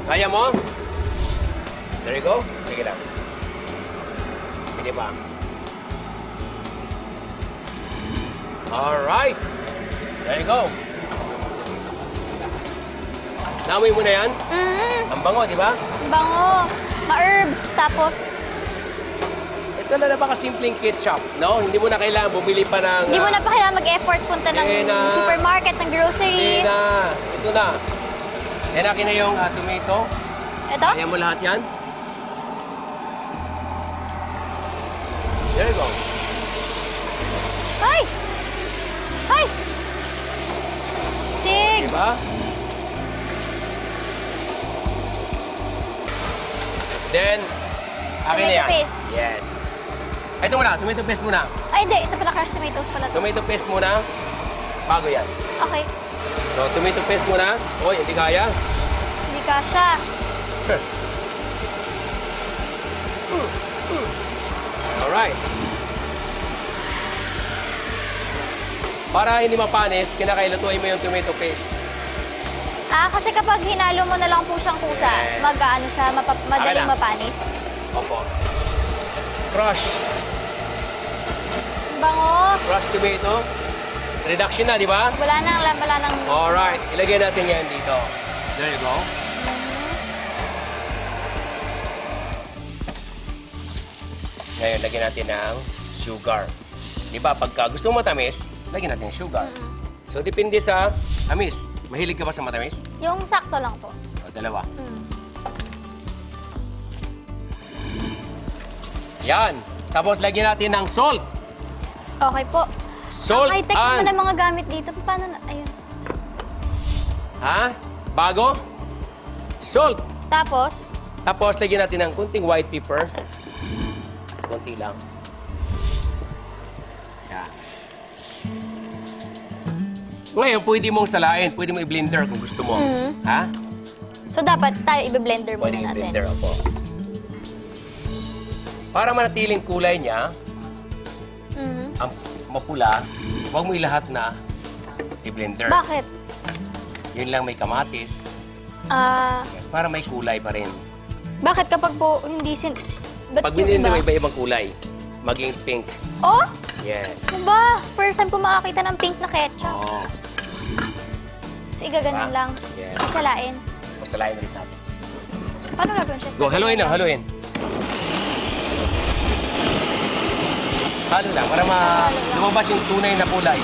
Kaya mo? There you go. Sige lang. Sige pa. Alright. There you go. Namoy mo na yan? Ang bango, di ba? Bango. Ma-herbs. Tapos, Ito na napaka-simpleng ketchup, no? Hindi mo na kailangan bumili pa ng... hindi mo na pa kailangan mag-effort punta ng supermarket, ng grocery. Hindi na. Ito na. Yan akin na yung tomato. Ito? Kaya mo lahat yan. There you go. Ay! Ay! Sig! Diba? Then, akin na Tomato yan. paste. Yes. Ito muna, tomato paste muna. Ay, hindi. Ito pala, crushed tomatoes pala to. Tomato paste muna. Bago yan. Okay. So, tomato paste muna. Uy, hindi kaya. Hindi kasha. Alright. Para hindi mapanis, kinakailutuin mo yung tomato paste. Kasi kapag hinalo mo na lang po siyang kusa, Yes. mag-ano siya, madaling na. mapanis. Opo. Crush. Bango. Crush tomato. Reduction na, di ba? Wala nang... Alright. Ilagay natin yan dito. There you go. Ngayon, lagyan natin ng sugar. Di ba? Pagka gusto mo matamis, lagyan natin ng sugar. So, depende sa tamis. Mahilig ka ba sa matamis? Yung sakto lang po. O, dalawa. Mm. Yan. Tapos, lagyan natin ng salt. Okay po. Salt High-tech naman ang mga gamit dito. Paano na? Ayun. Ha? Bago? Salt. Tapos, Tapos, lagyan natin ng kunting white pepper. Kunti lang. Yan. Ngayon, pwede mong salain. Pwede mong i-blender kung gusto mo. Ha? so dapat tayo i-blender muna Pwede natin. i-blender, opo. Para manatiling kulay niya, ang mapula, huwag mo ilahat na i-blender. Bakit? Yun lang may kamatis. Yes, para may kulay pa rin. Bakit kapag po hindi ba't Pag yung binilender mo iba? iba-ibang kulay, maging pink. Oh? Yes. Ano ba? First time ko makakita ng pink na ketchup. Oo. Tapos igaganon Diba? lang. Yes. Isalain. Masalain ulit natin. Paano gagawin siya? Go, haluin na, haluin. Halo lang, para lumabas yung tunay na kulay.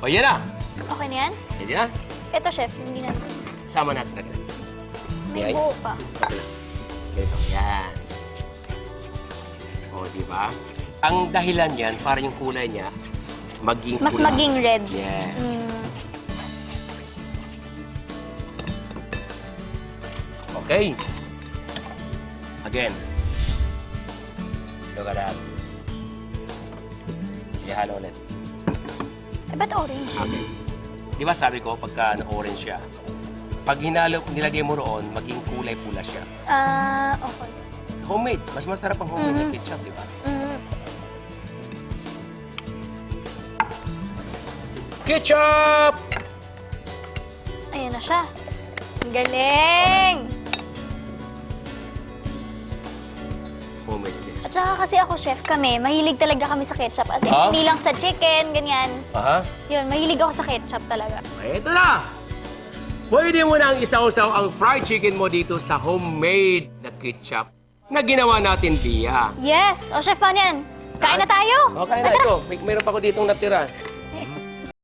O, yan na. Okay na yan? Pwede na. Ito, chef. Hindi na. Sama natin agad. May Okay. buo pa. Ganito. Yan. O, di ba? Ang dahilan yan, para yung kulay niya, maging Mas pula. maging red. Yes. Okay. Again. Look at that. Sige, halo ulit. Ba't orange? Okay. Di ba sabi ko, pagka na-orange siya, pag nilagay mo roon, maging kulay pula siya. Okay. Homemade. Mas masarap ang homemade na ketchup, di ba? Ketchup! Ayan na siya. Ang galing! Homemade ketchup. At saka kasi ako, chef, mahilig talaga kami sa ketchup. As in, Ah? hindi lang sa chicken, ganyan. Aha. Yun, mahilig ako sa ketchup talaga. Ito na! Pwede mo nang isausaw ang fried chicken mo dito sa homemade na ketchup na ginawa natin via. Yes! O, chef, paano yan? Kain na tayo! Okay na Tara. ito. Meron pa ko ditong natira.